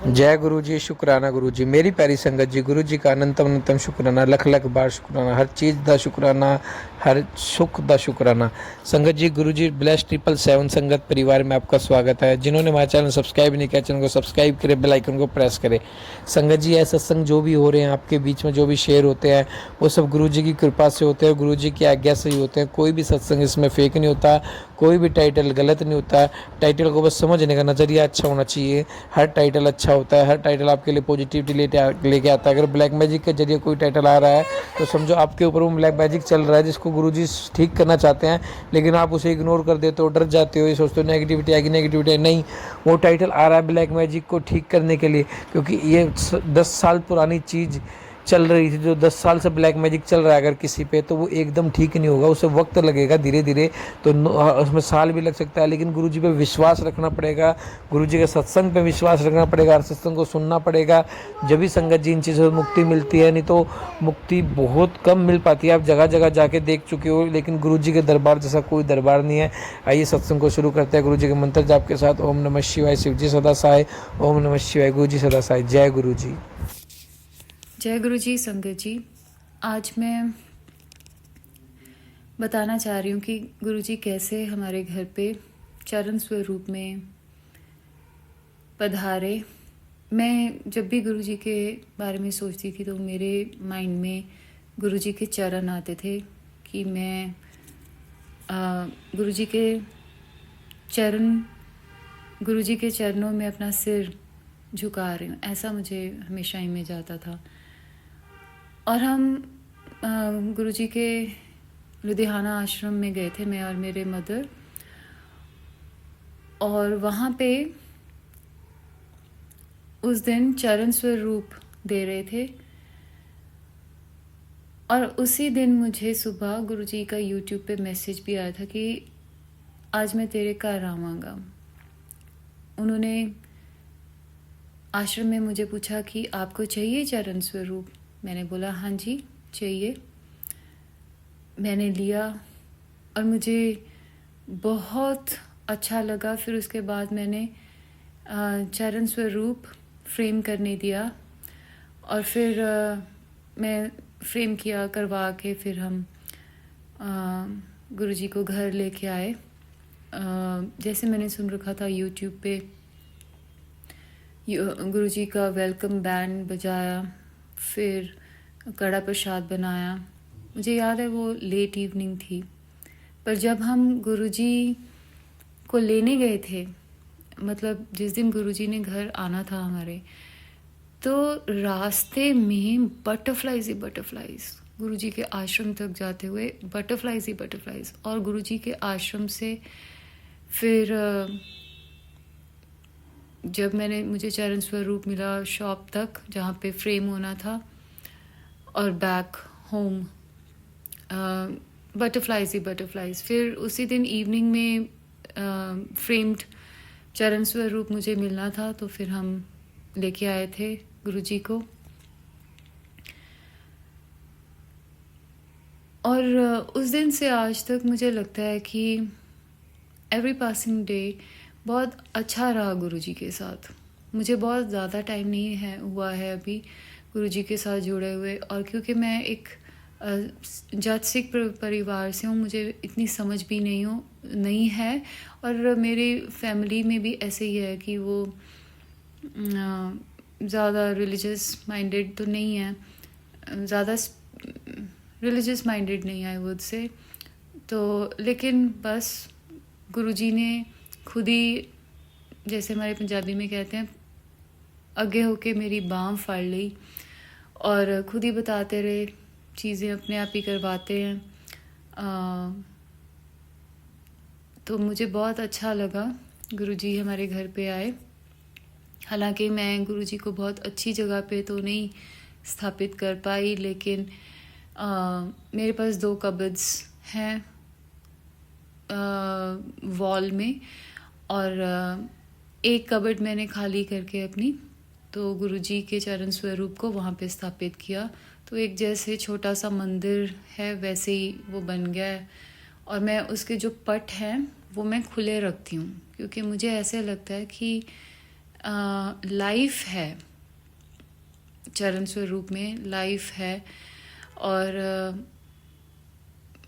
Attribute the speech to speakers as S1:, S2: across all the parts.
S1: जय गुरु जी, शुकराना गुरु जी। मेरी प्यारी संगत जी, गुरु जी का अनंतम अनंतम शुकराना, लख लख बार शुकराना, हर चीज़ का शुकराना, हर सुख का शुकराना। संगत जी, गुरु जी ब्लेस 777 संगत परिवार में आपका स्वागत है। जिन्होंने हमारा चैनल सब्सक्राइब नहीं किया, चैनल को सब्सक्राइब करें, बेल आइकन को प्रेस करें। संगत जी, ये सत्संग जो भी हो रहे हैं आपके बीच में, जो भी शेयर होते हैं, वो सब गुरु जी की कृपा से होते हैं, गुरु जी की आज्ञा से ही होते हैं। कोई भी सत्संग इसमें फेक नहीं होता, कोई भी टाइटल गलत नहीं होता। टाइटल को बस समझने का नज़रिया अच्छा होना चाहिए। हर टाइटल अच्छा होता है, हर टाइटल आपके लिए पॉजिटिविटी लेके आता है। अगर ब्लैक मैजिक के जरिए कोई टाइटल आ रहा है तो समझो आपके ऊपर वो ब्लैक मैजिक चल रहा है, जिसको गुरुजी ठीक करना चाहते हैं, लेकिन आप उसे इग्नोर कर देते हो, डर जाते हो, ये सोचते हो नेगेटिविटी आएगी, नेगेटिविटी नहीं। वो टाइटल आ रहा है ब्लैक मैजिक को ठीक करने के लिए, क्योंकि ये 10 साल पुरानी चीज़ चल रही थी। जो 10 साल से ब्लैक मैजिक चल रहा है अगर किसी पे, तो वो एकदम ठीक नहीं होगा, उसे वक्त लगेगा धीरे धीरे। तो उसमें साल भी लग सकता है, लेकिन गुरुजी पे विश्वास रखना पड़ेगा, गुरुजी के सत्संग पे विश्वास रखना पड़ेगा, हर सत्संग को सुनना पड़ेगा। जब भी संगत जी इन चीज़ों से मुक्ति मिलती है, नहीं तो मुक्ति बहुत कम मिल पाती है। आप जगह जगह जाके देख चुके हो, लेकिन गुरुजी के दरबार जैसा कोई दरबार नहीं है। आइए सत्संग को शुरू करते हैं गुरुजी के मंत्र जाप के साथ। ओम नमः शिवाय, शिव जी सदा सहाय। ओम नमः शिवाय, गुरु जी सदा सहाय। जय गुरु जी।
S2: जय गुरु जी। संगत जी, आज मैं बताना चाह रही हूँ कि गुरु जी कैसे हमारे घर पे चरण स्वरूप में पधारे। मैं जब भी गुरु जी के बारे में सोचती थी तो मेरे माइंड में गुरु जी के चरण आते थे कि मैं गुरु जी के चरण गुरु जी के चरणों में अपना सिर झुका रही हूँ, ऐसा मुझे हमेशा इमेज आता था। और हम गुरु जी के लुधियाना आश्रम में गए थे, मैं और मेरे मदर, और वहाँ पे उस दिन चरण स्वरूप दे रहे थे। और उसी दिन मुझे सुबह गुरु जी का यूट्यूब पे मैसेज भी आया था कि आज मैं तेरे घर आवांगा। उन्होंने आश्रम में मुझे पूछा कि आपको चाहिए चरण स्वरूप। मैंने बोला हाँ जी चाहिए। मैंने लिया और मुझे बहुत अच्छा लगा। फिर उसके बाद मैंने चरण स्वरूप फ्रेम करने दिया, और फिर मैं फ्रेम करवा के फिर हम गुरुजी को घर लेके आए। जैसे मैंने सुन रखा था यूट्यूब पे, गुरुजी का वेलकम बैंड बजाया, फिर कड़ा प्रसाद बनाया। मुझे याद है वो लेट इवनिंग थी, पर जब हम गुरुजी को लेने गए थे, मतलब जिस दिन गुरुजी ने घर आना था हमारे, तो रास्ते में बटरफ्लाइज ही बटरफ्लाइज, गुरुजी के आश्रम तक जाते हुए बटरफ्लाइज ही बटरफ्लाइज। और गुरुजी के आश्रम से फिर जब मुझे चरण स्वरूप मिला शॉप तक जहाँ पे फ्रेम होना था, और बैक होम बटरफ्लाइज ही बटरफ्लाइज। फिर उसी दिन इवनिंग में फ्रेम्ड चरण स्वरूप मुझे मिलना था, तो फिर हम लेके आए थे गुरुजी को। और उस दिन से आज तक मुझे लगता है कि एवरी पासिंग डे बहुत अच्छा रहा गुरुजी के साथ। मुझे बहुत ज़्यादा टाइम नहीं हुआ है अभी गुरुजी के साथ जुड़े हुए, और क्योंकि मैं एक जाट सिख परिवार से हूँ, मुझे इतनी समझ भी नहीं है। और मेरी फैमिली में भी ऐसे ही है कि वो ज़्यादा रिलीजियस माइंडेड तो नहीं है, ज़्यादा रिलीजियस माइंडेड नहीं है वुड से। तो लेकिन बस गुरुजी ने खुद ही, जैसे हमारे पंजाबी में कहते हैं, आगे होके मेरी बाँह फाड़ ली, और खुद ही बताते रहे, चीज़ें अपने आप ही करवाते हैं। तो मुझे बहुत अच्छा लगा गुरुजी हमारे घर पे आए। हालांकि मैं गुरुजी को बहुत अच्छी जगह पे तो नहीं स्थापित कर पाई, लेकिन मेरे पास 2 कबर्ड्स हैं वॉल में, और एक कबर्ड मैंने खाली करके अपनी, तो गुरुजी के चरण स्वरूप को वहाँ पे स्थापित किया। तो एक जैसे छोटा सा मंदिर है वैसे ही वो बन गया है। और मैं उसके जो पट हैं वो मैं खुले रखती हूँ, क्योंकि मुझे ऐसे लगता है कि लाइफ है, चरण स्वरूप में लाइफ है। और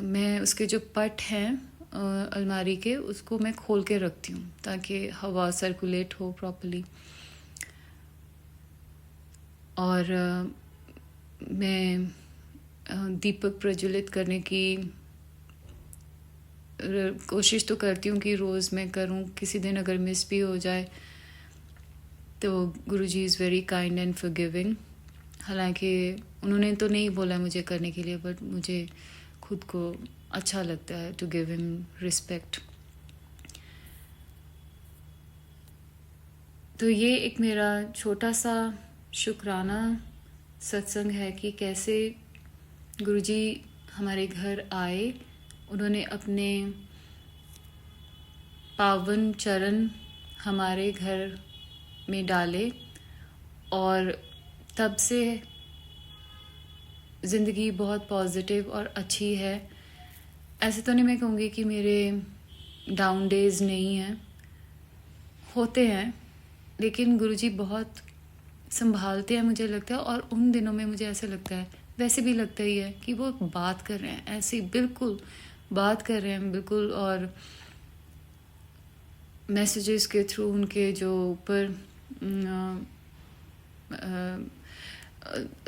S2: मैं उसके जो पट हैं अलमारी के, उसको मैं खोल के रखती हूँ ताकि हवा सर्कुलेट हो प्रॉपर्ली। और मैं दीपक प्रज्वलित करने की कोशिश तो करती हूँ कि रोज़ मैं करूँ। किसी दिन अगर मिस भी हो जाए तो Guruji is very kind and forgiving. हालांकि उन्होंने तो नहीं बोला मुझे करने के लिए, बट मुझे खुद को अच्छा लगता है टू गिव हिम रिस्पेक्ट। तो ये एक मेरा छोटा सा शुक्राना सत्संग है कि कैसे गुरुजी हमारे घर आए, उन्होंने अपने पावन चरण हमारे घर में डाले और तब से ज़िंदगी बहुत पॉजिटिव और अच्छी है। ऐसे तो नहीं मैं कहूँगी कि मेरे डाउन डेज नहीं हैं, होते हैं, लेकिन गुरुजी बहुत संभालते हैं मुझे लगता है। और उन दिनों में मुझे ऐसा लगता है, वैसे भी लगता ही है कि वो बात कर रहे हैं, ऐसे बिल्कुल बात कर रहे हैं बिल्कुल। और मैसेजेस के थ्रू उनके जो ऊपर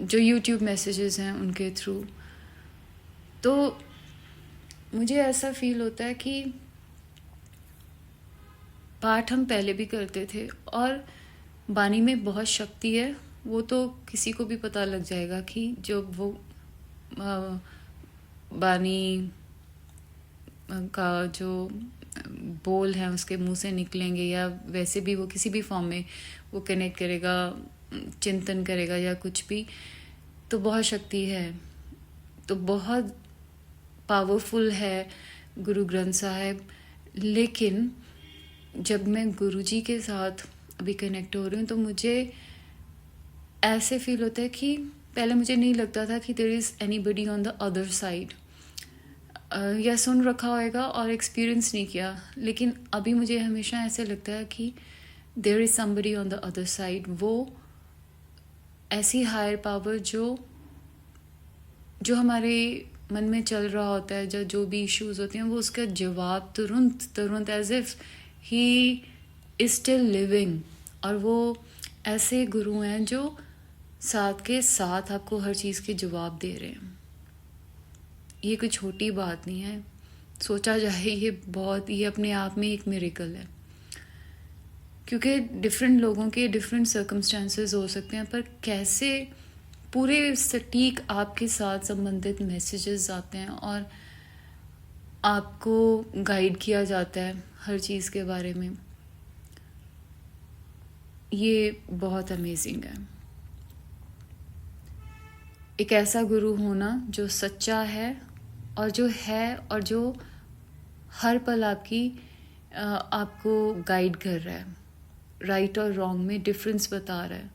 S2: जो यूट्यूब मैसेजेस हैं उनके थ्रू, तो मुझे ऐसा फील होता है कि पाठ हम पहले भी करते थे और बानी में बहुत शक्ति है। वो तो किसी को भी पता लग जाएगा कि जब वो बानी का जो बोल है उसके मुंह से निकलेंगे, या वैसे भी वो किसी भी फॉर्म में वो कनेक्ट करेगा, चिंतन करेगा या कुछ भी, तो बहुत शक्ति है। तो बहुत पावरफुल है गुरु ग्रंथ साहिब। लेकिन जब मैं गुरुजी के साथ अभी कनेक्ट हो रही हूँ तो मुझे ऐसे फील होता है कि पहले मुझे नहीं लगता था कि there is anybody on the other side, या सुन रखा होएगा और एक्सपीरियंस नहीं किया, लेकिन अभी मुझे हमेशा ऐसे लगता है कि there is somebody on the other side. वो ऐसी हायर पावर जो हमारे मन में चल रहा होता है, जो भी इश्यूज होते हैं, वो उसका जवाब तुरंत as if he is still living. और वो ऐसे गुरु हैं जो साथ के साथ आपको हर चीज़ के जवाब दे रहे हैं। ये कोई छोटी बात नहीं है, सोचा जाए ये अपने आप में एक मिरेकल है। क्योंकि डिफरेंट लोगों के डिफरेंट सर्कमस्टांसेस हो सकते हैं, पर कैसे पूरे सटीक आपके साथ संबंधित मैसेजेस आते हैं और आपको गाइड किया जाता है हर चीज़ के बारे में, ये बहुत अमेजिंग है। एक ऐसा गुरु होना जो सच्चा है और जो हर पल आपको गाइड कर रहा है, राइट और रॉन्ग में डिफरेंस बता रहा है,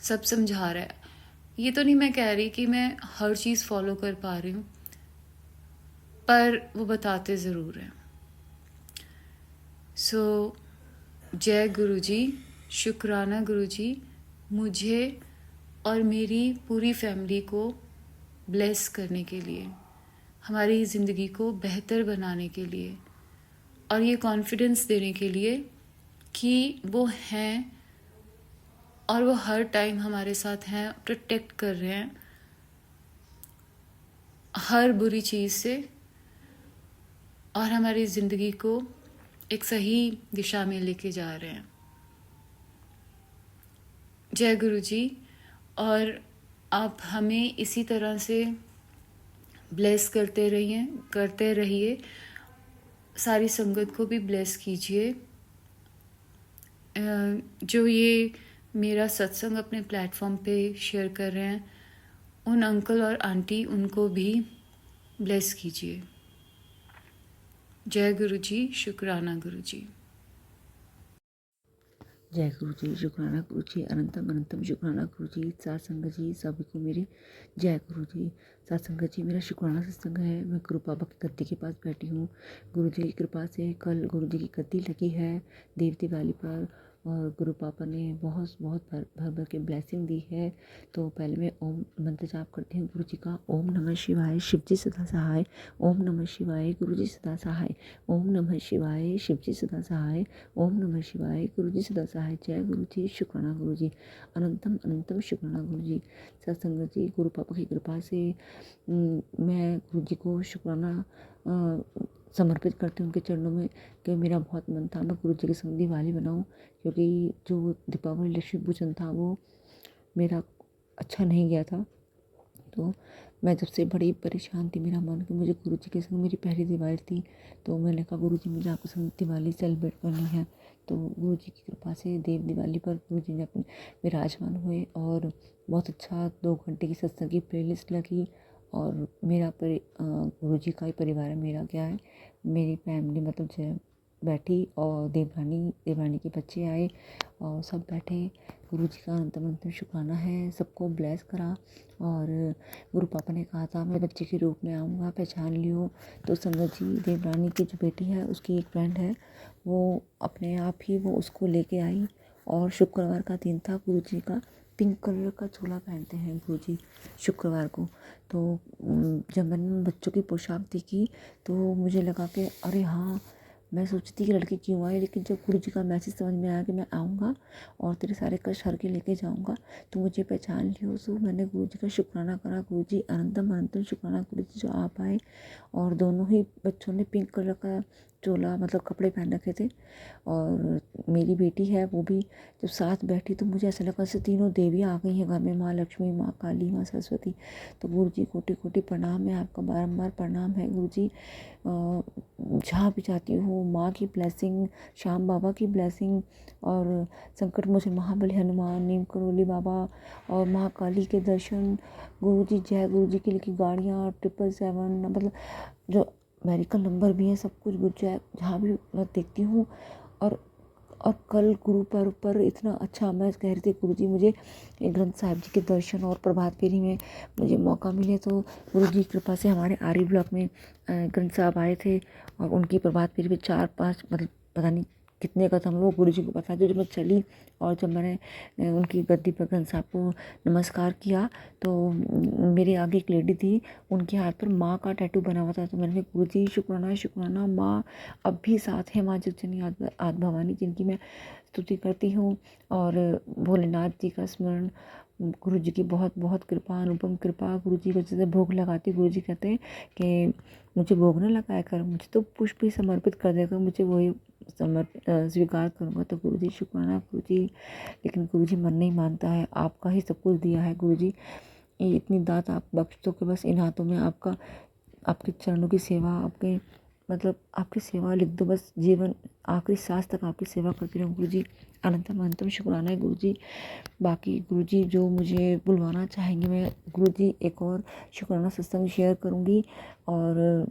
S2: सब समझा रहा है। ये तो नहीं मैं कह रही कि मैं हर चीज़ फॉलो कर पा रही हूँ, पर वो बताते ज़रूर हैं। सो जय गुरुजी, शुक्राना गुरुजी, मुझे और मेरी पूरी फैमिली को ब्लेस करने के लिए, हमारी ज़िंदगी को बेहतर बनाने के लिए, और ये कॉन्फिडेंस देने के लिए कि वो हैं और वो हर टाइम हमारे साथ हैं, प्रोटेक्ट कर रहे हैं हर बुरी चीज़ से, और हमारी ज़िंदगी को एक सही दिशा में लेके जा रहे हैं। जय गुरुजी। और आप हमें इसी तरह से ब्लेस करते रहिए, सारी संगत को भी ब्लेस कीजिए। जो ये मेरा सत्संग अपने प्लेटफॉर्म पे शेयर कर रहे हैं, उन अंकल और आंटी, उनको भी ब्लेस कीजिए। जय गुरुजी, शुक्राना गुरुजी।
S3: जय गुरु जी, शुक्राना गुरु जी, अनंतम अनंतम शुक्राना गुरु जी। सत्संग जी सभी को मेरे जय गुरु जी। सत्संग जी मेरा शुक्राना सत्संग है। मैं गुरु बाबा की गद्दी के पास बैठी हूँ। गुरु जी की कृपा से कल गुरु जी की गद्दी लगी है देव दिवाली पर, और गुरु पापा ने बहुत बहुत भर भर भर के ब्लेसिंग दी है। तो पहले मैं ओम मंत्र जाप करती हूँ गुरु जी का। ओम नमः शिवाय, शिव जी सदा सहाय। ओम नमः शिवाय, गुरु जी सदा सहाय। ओम नमः शिवाय, शिव जी सदा सहाय। ओम नमः शिवाय, गुरु जी सदा सहाय। जय गुरु जी, शुक्राना गुरु जी, अनंतम अनंतम शुक्राना गुरु जी। सत्संगत जी, गुरु पापा की कृपा से मैं गुरु जी को शुक्राना समर्पित करती हूँ उनके चरणों में कि मेरा बहुत मन था मैं गुरु जी के संग दिवाली बनाऊँ, क्योंकि जो दीपावली लक्ष्मी पूजन था वो मेरा अच्छा नहीं गया था। तो मैं जब से बड़ी परेशान थी, मेरा मन कि मुझे गुरु जी के संग मेरी पहली दिवाली थी, तो मैंने कहा गुरु जी मुझे आपके संग दिवाली सेलिब्रेट करनी है। तो गुरु जी की कृपा से देव दिवाली पर गुरु जी ने अपने विराजमान हुए और बहुत अच्छा 2 घंटे की सत्संग की प्लेलिस्ट लगी। और मेरा गुरु जी का ही परिवार है, मेरा क्या है, मेरी फैमिली मतलब जो बैठी और देवरानी के बच्चे आए और सब बैठे। गुरु जी का अनंतम शुक्राना है, सबको ब्लेस करा। और गुरु पापा ने कहा था मैं बच्चे के रूप में आऊँगा, पहचान लियो। तो संगत जी, देवरानी की जो बेटी है उसकी एक फ्रेंड है, वो अपने आप ही वो उसको लेके आई। और शुक्रवार का दिन था, गुरु जी का पिंक कलर का चोला पहनते हैं गुरु जी शुक्रवार को। तो जब मैंने बच्चों की पोशाक देखी तो मुझे लगा कि अरे हाँ, मैं सोचती थी कि लड़की क्यों आई, लेकिन जब गुरु जी का मैसेज समझ में आया कि मैं आऊँगा और तेरे सारे कष्ट हर के लेके जाऊँगा, तो मुझे पहचान लियो। तो मैंने गुरु जी का शुक्राना करा। गुरु जी अनंतम अनंतम शुक्राना गुरु जी जो आप आए। और दोनों ही बच्चों ने पिंक कलर का चोला मतलब कपड़े पहन रखे थे। और मेरी बेटी है वो भी जब साथ बैठी तो मुझे ऐसा लगा जैसे तीनों देवियाँ आ गई हैं घर में, माँ लक्ष्मी, माँ काली, माँ सरस्वती। तो गुरु जी कोटि कोटि प्रणाम है, आपका बारंबार प्रणाम है गुरु जी। जहाँ भी जाती हूँ माँ की ब्लेसिंग, श्याम बाबा की ब्लेसिंग और संकट मोचन महाबली हनुमान, नीम करोली बाबा और माँ काली के दर्शन। गुरु जी जय गुरु जी की लिखी गाड़ियाँ 777 मतलब जो मेडिकल नंबर भी हैं, सब कुछ गुरु जय जहाँ भी मैं देखती हूँ। और कल गुरु पर्व पर इतना अच्छा मैं कह रही थी गुरु जी मुझे ग्रंथ साहिब जी के दर्शन और प्रभात फेरी में मुझे मौका मिले। तो गुरु जी की कृपा से हमारे आर्य ब्लॉक में ग्रंथ साहब आए थे और उनकी प्रभात फेरी में 4-5 मतलब पता नहीं कितने कदम वो गुरु जी को पता है। जब मैं चली और जब मैंने उनकी गद्दी पर ग्रंथ साहब को नमस्कार किया तो मेरे आगे एक लेडी थी, उनके हाथ पर माँ का टैटू बना हुआ था। तो मैंने कहा गुरु जी शुक्राना शुक्राना, माँ अब भी साथ है, माँ जगजनी आद भवानी जिनकी मैं स्तुति करती हूँ। और भोलेनाथ जी का स्मरण, गुरु जी की बहुत बहुत कृपा, अनुपम कृपा। गुरु जी को जैसे भोग लगाती गुरु जी कहते हैं कि मुझे भोग न लगाया कर, मुझे तो पुष्प ही समर्पित कर देकर मुझे वही स्वीकार करूँगा। तो गुरु जी शुक्राना गुरु जी। लेकिन गुरु जी मन नहीं मानता है, आपका ही सब कुछ दिया है गुरु जी, ये इतनी दात आप बख्श दो कि बस इन हाथों में आपका, आपके चरणों की सेवा, आपके मतलब आपकी सेवा लिख दो, बस जीवन आखिरी सांस तक आपकी सेवा करती रहूँ गुरु जी। अनंतम अनंतम शुक्राना है गुरु जी। बाकी गुरु जी जो मुझे बुलवाना चाहेंगे मैं गुरु जी एक और शुक्राना सत्संग शेयर करूँगी। और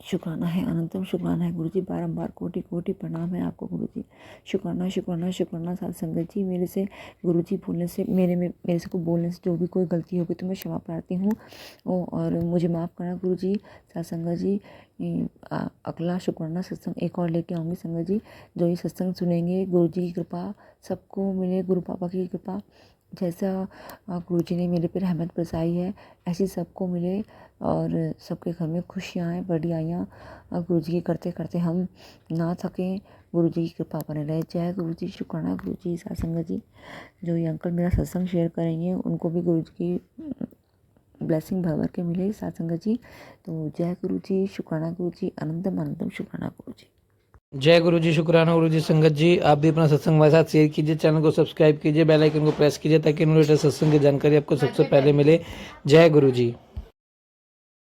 S3: शुक्राना है, अनंतम शुक्राना है गुरु जी, बारंबार कोटि कोटि प्रणाम है आपको गुरु जी। शुक्राना शुक्राना शुक्राना साथ संगत जी। मेरे से गुरु जी बोलने से मेरे से को बोलने से जो भी कोई गलती होगी तो मैं क्षमा प्रार्थी हूँ और मुझे माफ़ करना गुरु जी। साथ संगत जी अगला शुक्राना सत्संग एक और लेके आऊँगी संगत जी। जो ये सत्संग सुनेंगे गुरु जी की कृपा सबको मिले, गुरु पापा की कृपा जैसा गुरु जी ने मेरे पे रहमत बरसाई है ऐसी सबको मिले और सबके घर में खुशियाँ आएँ, बड़ी आइयाँ। गुरु जी की करते करते हम ना थकें, गुरु जी की कृपा बने रहे। जय गुरु जी, शुक्राना गुरु जी। साथ संगत जी जो ये अंकल मेरा सत्संग शेयर करेंगे उनको भी गुरु जी की ब्लेसिंग भर भर के मिले साथ संगत जी। तो जय गुरु जी, शुक्राना गुरु जी, अनंतम अनंतम शुक्राना गुरु जी।
S1: जय गुरु जी, शुक्राना गुरु जी। संगत जी आप भी अपना सत्संग हमारे साथ शेयर कीजिए, चैनल को सब्सक्राइब कीजिए, बेल आइकन को प्रेस कीजिए ताकि लेटेस्ट सत्संग की जानकारी आपको सबसे पहले मिले। जय गुरु जी।